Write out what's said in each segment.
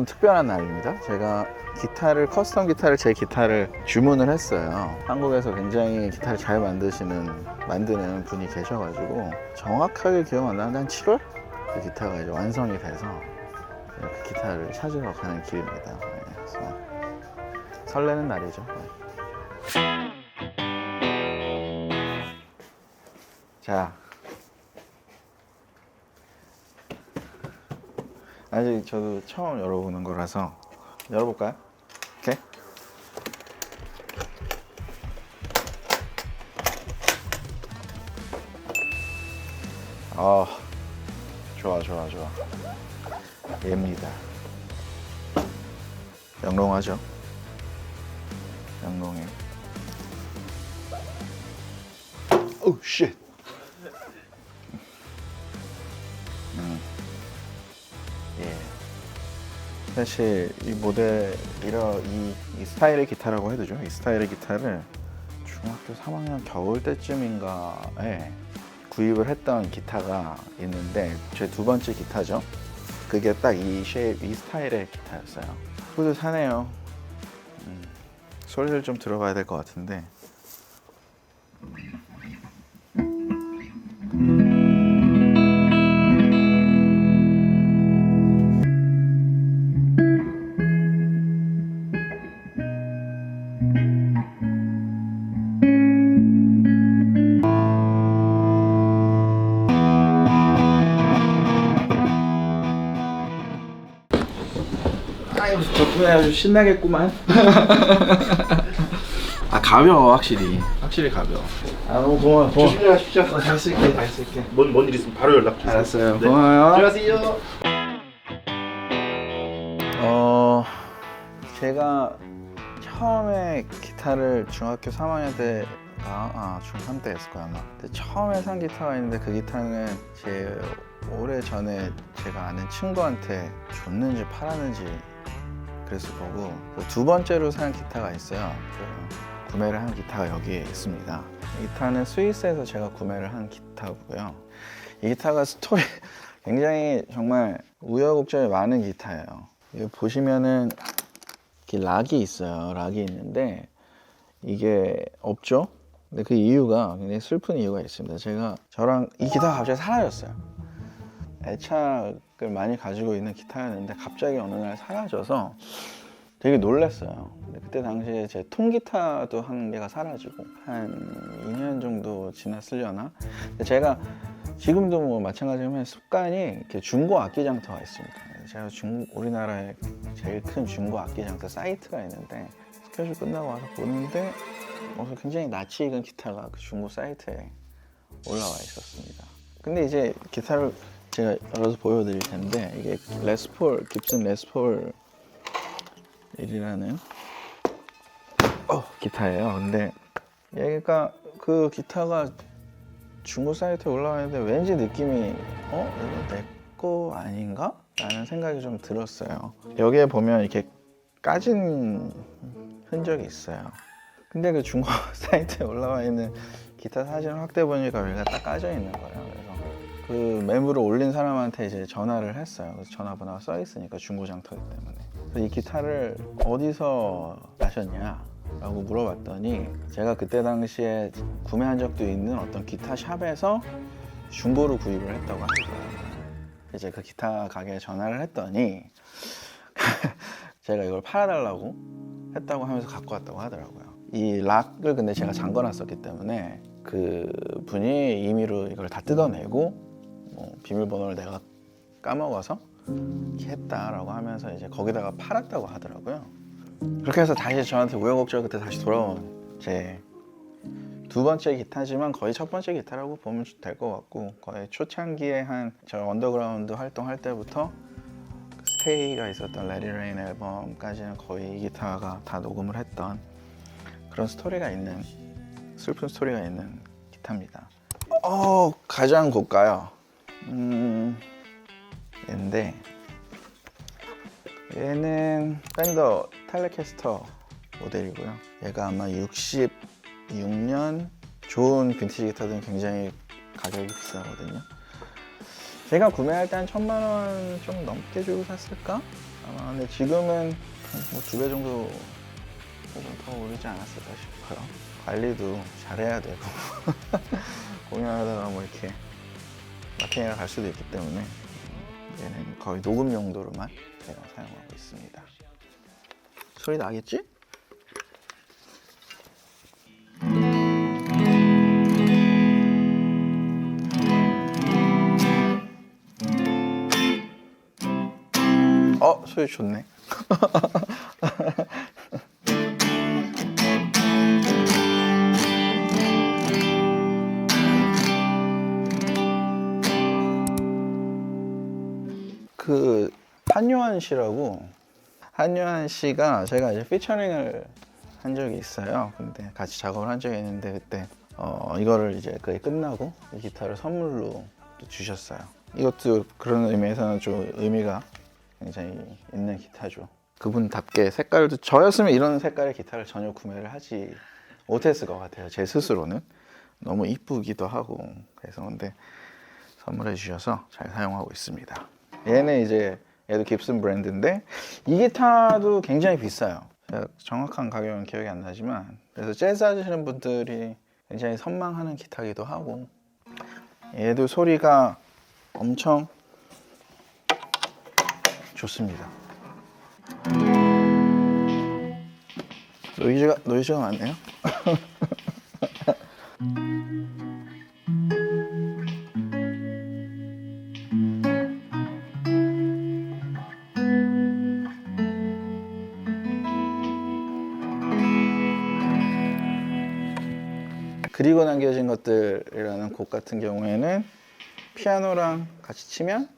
좀 특별한 날입니다. 제가 기타를, 커스텀 기타를, 제 기타를 주문을 했어요. 한국에서 굉장히 기타를 잘 만드는 분이 계셔가지고 정확하게 기억 안 나는데 한 7월? 그 기타가 이제 완성이 돼서 그 기타를 찾으러 가는 길입니다. 네, 그래서 설레는 날이죠. 네. 자, 아직 저도 처음 열어보는 거라서 열어볼까요? 오케이. 좋아. 얘입니다. 영롱하죠? 영롱해. 오, 쉣. 예. 사실 이 모델 이 스타일의 기타라고 해도 이 스타일의 기타를 중학교 3학년 겨울 때쯤인가에 구입을 했던 기타가 있는데 제 두 번째 기타죠. 그게 딱 이 스타일의 기타였어요. 뿌듯하네요. 소리를 좀 들어봐야 될 것 같은데. 아이고, 덕분에 아주 신나겠구만. 아, 가벼워. 확실히 가벼워. 아, 너무 고마워. 조심히 가십시오. 잘 쓸게. 뭔 일 있으면 바로 연락 주세요. 알았어요. 네. 고마워요. 들어가세요. 제가 처음에 기타를 중학교 3학년 때가 중3 때였을 거야 아마. 근데 처음에 산 기타가 있는데 그 기타는 제 오래 전에 제가 아는 친구한테 줬는지 팔았는지 그랬을 거고, 두 번째로 산 기타가 있어요. 구매를 한 기타가 여기에 있습니다. 이 기타는 스위스에서 제가 구매를 한 기타고요. 이 기타가 스토리 굉장히 정말 우여곡절이 많은 기타예요. 이거 보시면은 이렇게 락이 있어요. 락이 있는데 이게 없죠. 근데 그 이유가 굉장히 슬픈 이유가 있습니다. 저랑 이 기타가 갑자기 사라졌어요. 애착을 많이 가지고 있는 기타였는데 갑자기 어느 날 사라져서 되게 놀랐어요. 근데 그때 당시에 제 통기타도 한 개가 사라지고 한 2년 정도 지났으려나? 근데 제가 지금도 뭐 마찬가지지만 습관이 이렇게 중고 악기 장터가 있습니다. 제가 우리나라에 제일 큰 중고 악기 장터 사이트가 있는데 스케줄 끝나고 와서 보는데 굉장히 낯이 익은 기타가 그 중고 사이트에 올라와 있었습니다. 근데 이제 기타를 제가 열어서 보여드릴 텐데 이게 깁슨 레스폴 1이라는 기타예요. 근데 얘가 그 기타가 중고 사이트에 올라와 있는데 왠지 느낌이 이거 내 거 아닌가? 라는 생각이 좀 들었어요. 여기에 보면 이렇게 까진 흔적이 있어요. 근데 그 중고 사이트에 올라와 있는 기타 사진을 확대 보니까 여기가 딱 까져 있는 거예요. 그래서 그 매물을 올린 사람한테 이제 전화를 했어요. 그래서 전화번호가 써 있으니까 중고 장터이기 때문에. 그래서 이 기타를 어디서 나셨냐? 라고 물어봤더니 제가 그때 당시에 구매한 적도 있는 어떤 기타 샵에서 중고로 구입을 했다고 하더라고요. 이제 그 기타 가게에 전화를 했더니 제가 이걸 팔아달라고 했다고 하면서 갖고 왔다고 하더라고요. 이 락을 근데 제가 잠궈놨었기 때문에 그 분이 임의로 이걸 다 뜯어내고 비밀번호를 내가 까먹어서 이렇게 했다라고 하면서 이제 거기다가 팔았다고 하더라고요. 그렇게 해서 다시 저한테 우여곡절 끝에 다시 돌아온 제 두 번째 기타지만 거의 첫 번째 기타라고 보면 될 것 같고, 거의 초창기에 저 언더그라운드 활동할 때부터 스테이가 있었던 Let It Rain 앨범까지는 거의 이 기타가 다 녹음을 했던 그런 스토리가 있는, 슬픈 스토리가 있는 기타입니다. 가장 고가요. 얘는 펜더 텔레캐스터 모델이고요. 얘가 아마 66년 좋은 빈티지 기타들은 굉장히 가격이 비싸거든요. 제가 구매할 때 한 1,000만 원 좀 넘게 주고 샀을까? 아마 근데 지금은 뭐 2배 정도 혹은 더 오르지 않았을까 싶어요. 관리도 잘해야 되고 공연하다가 뭐 이렇게 마탱이가 갈 수도 있기 때문에 얘는 거의 녹음 용도로만 제가 사용하고 있습니다. 소리 나겠지? 소리 좋네. 그 한요한 씨라고, 한요한 씨가 제가 이제 피처링을 한 적이 있어요. 근데 같이 작업을 한 적이 있는데 그때 이거를 이제 거의 끝나고 이 기타를 선물로 또 주셨어요. 이것도 그런 의미에서는 좀 의미가 굉장히 있는 기타죠. 그분답게 색깔도, 저였으면 이런 색깔의 기타를 전혀 구매를 하지 못했을 것 같아요. 제 스스로는 너무 이쁘기도 하고 그래서. 근데 선물해 주셔서 잘 사용하고 있습니다. 얘는 이제 얘도 깁슨 브랜드인데 이 기타도 굉장히 비싸요. 제가 정확한 가격은 기억이 안 나지만, 그래서 재즈 하시는 분들이 굉장히 선망하는 기타기도 하고, 얘도 소리가 엄청 좋습니다. 노이즈가 많네요. 그리고 남겨진 것들이라는 곡 같은 경우에는 피아노랑 같이 치면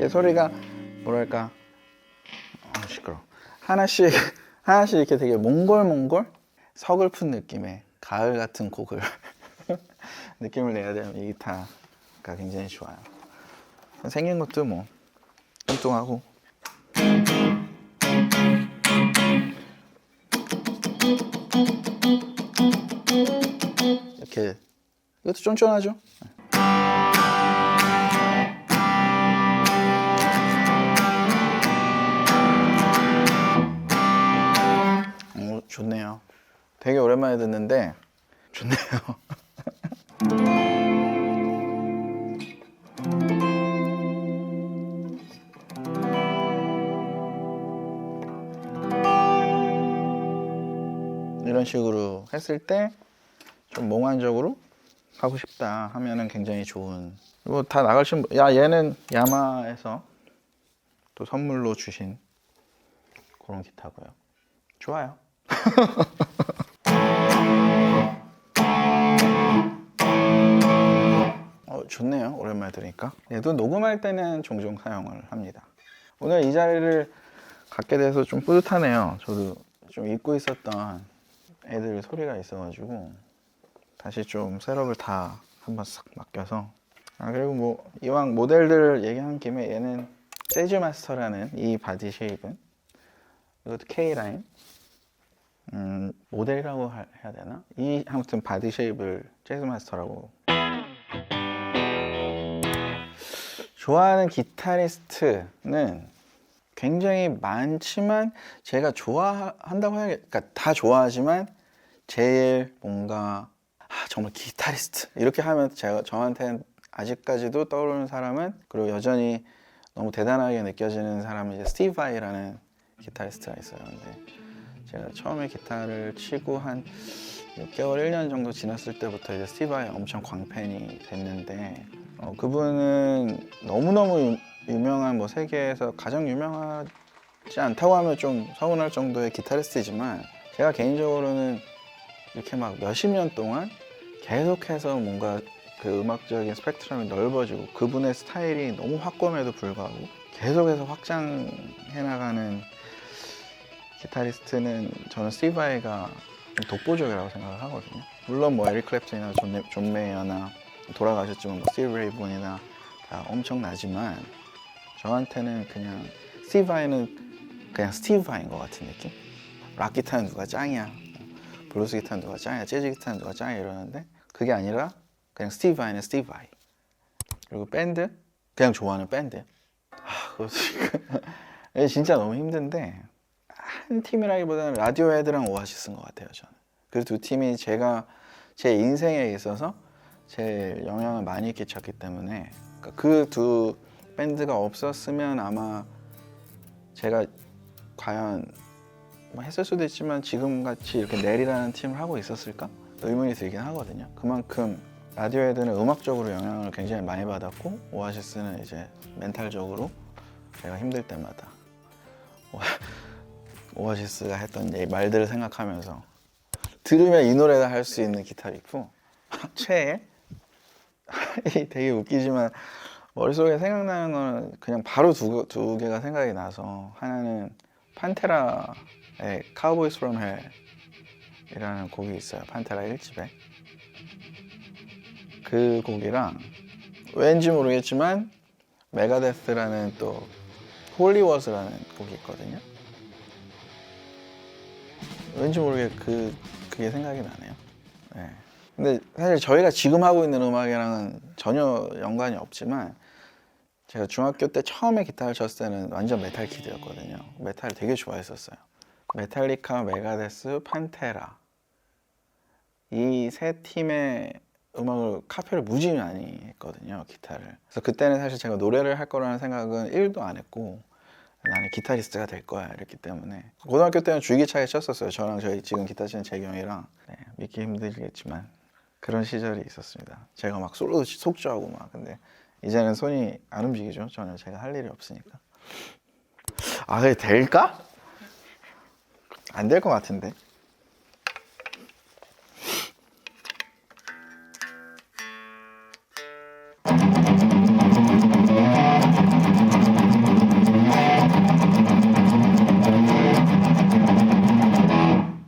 소리가 뭐랄까, 시끄러워. 하나씩 이렇게 되게 몽골 서글픈 느낌의 가을 같은 곡을 느낌을 내야 되면 이 기타가 굉장히 좋아요. 생긴 것도 뭐 뚱뚱하고 이렇게, 이것도 쫀쫀하죠. 좋네요. 되게 오랜만에 듣는데 좋네요. 이런 식으로 했을 때 좀 몽환적으로 하고 싶다 하면은 굉장히 좋은. 이거 다 나가신 분, 얘는 야마에서 또 선물로 주신 그런 기타고요. 좋아요. 좋네요. 오랜만에 들으니까. 얘도 녹음할 때는 종종 사용을 합니다. 오늘 이 자리를 갖게 돼서 좀 뿌듯하네요. 저도 좀 잊고 있었던 애들 소리가 있어가지고 다시 좀 셋업을 다 한번 싹 맡겨서. 그리고 뭐 이왕 모델들 얘기한 김에 얘는 재즈 마스터라는 이 바디 쉐입은, 이것도 K라인 모델이라고 해야 되나? 이 아무튼 바디 쉐입을 재즈 마스터라고. 좋아하는 기타리스트는 굉장히 많지만 제가 좋아한다고 해야겠, 그러니까 다 좋아하지만 제일 뭔가 정말 기타리스트 이렇게 하면 저한테는 아직까지도 떠오르는 사람은, 그리고 여전히 너무 대단하게 느껴지는 사람은 이제 스티브 바이라는 기타리스트가 있어요. 근데 제가 처음에 기타를 치고 한 6개월, 1년 정도 지났을 때부터 이제 스티브 바이 엄청 광팬이 됐는데, 그분은 너무너무 유명한, 뭐 세계에서 가장 유명하지 않다고 하면 좀 서운할 정도의 기타리스트지만, 제가 개인적으로는 이렇게 막 몇십 년 동안 계속해서 뭔가 그 음악적인 스펙트럼이 넓어지고 그분의 스타일이 너무 확고함에도 불구하고 계속해서 확장해 나가는 기타리스트는 저는 스티브 바이가 좀 독보적이라고 생각을 하거든요. 물론 뭐 에릭 클랩튼이나 존 메이어나 돌아가셨지만 뭐 스티브 레이본이나 다 엄청나지만, 저한테는 그냥 스티브 바이는 그냥 스티브 바이인 것 같은 느낌? 락 기타는 누가 짱이야, 블루스 기타는 누가 짱이야, 재즈 기타는 누가 짱이야 이러는데 그게 아니라 그냥 스티브 바이는 스티브 바이. 그리고 밴드? 그냥 좋아하는 밴드. 그거 지금 진짜 너무 힘든데 한 팀이라기보다는 라디오헤드랑 오아시스인 것 같아요 저는. 그 두 팀이 제가 제 인생에 있어서 제일 영향을 많이 끼쳤기 때문에 그 두 밴드가 없었으면 아마 제가 과연 뭐 했을 수도 있지만 지금같이 이렇게 넬이라는 팀을 하고 있었을까? 의문이 들긴 하거든요. 그만큼 라디오헤드는 음악적으로 영향을 굉장히 많이 받았고 오아시스는 이제 멘탈적으로 제가 힘들 때마다 오아시스가 했던 말들을 생각하면서 들으면 이 노래를 할 수 있는 기타 리프 최애? 되게 웃기지만 머릿속에 생각나는 거는 그냥 바로 두 개가 생각이 나서 하나는 판테라의 Cowboys from Hell이라는 곡이 있어요. 판테라 1집에 그 곡이랑 왠지 모르겠지만 메가데스라는 또 홀리워즈라는 곡이 있거든요. 왠지 모르게 그게 생각이 나네요. 네. 근데 사실 저희가 지금 하고 있는 음악이랑은 전혀 연관이 없지만 제가 중학교 때 처음에 기타를 쳤을 때는 완전 메탈 키드였거든요. 메탈을 되게 좋아했었어요. 메탈리카, 메가데스, 판테라 이 세 팀의 음악을 카피를 무지 많이 했거든요, 기타를. 그래서 그때는 사실 제가 노래를 할 거라는 생각은 1도 안 했고 나는 기타리스트가 될 거야 이랬기 때문에 고등학교 때는 줄기차게 쳤었어요. 저랑 저희 지금 기타 치는 재경이랑. 네, 믿기 힘들겠지만 그런 시절이 있었습니다. 제가 막 솔로도 속주하고 막. 근데 이제는 손이 안 움직이죠. 전혀 제가 할 일이 없으니까. 그게 될까? 안 될 것 같은데.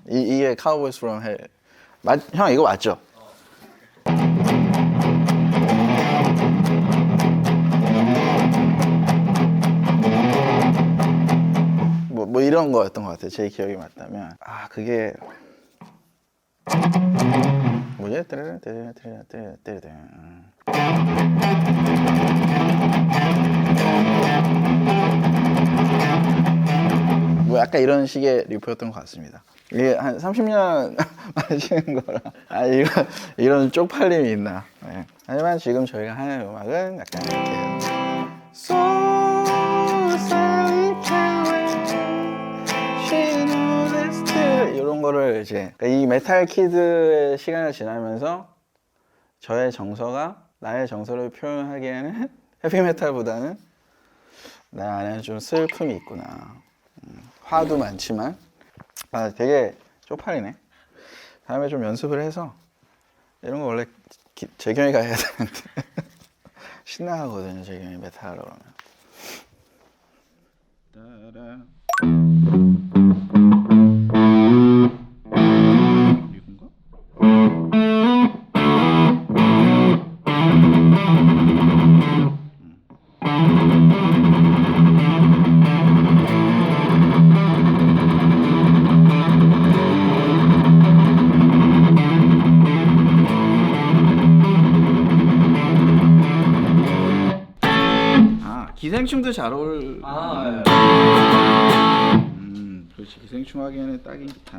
이게 Cowboys from Hell. 형 이거 맞죠? 뭐 이런 거였던 것 같아요. 제 기억이 맞다면. 그게 뭐지? 뭐 약간 이런 식의 리프였던 것 같습니다. 이게 한 30년 마시는 거라 이런 쪽팔림이 있나. 네. 하지만 지금 저희가 하는 음악은 약간 이렇게 So Sally She knows it's still 이런 거를 이제 이 메탈 키드의 시간을 지나면서 저의 정서가 나의 정서를 표현하기에는 헤비메탈보다는 내 안에 좀 슬픔이 있구나. 화도 많지만 되게 쪽팔리네. 다음에 좀 연습을 해서 이런 거 원래 재경이가 해야 되는데 신나하거든요. 재경이 메탈 하러 그러면. 기생충도 잘 어울. 그렇지. 기생충 하기에는 딱인 기타.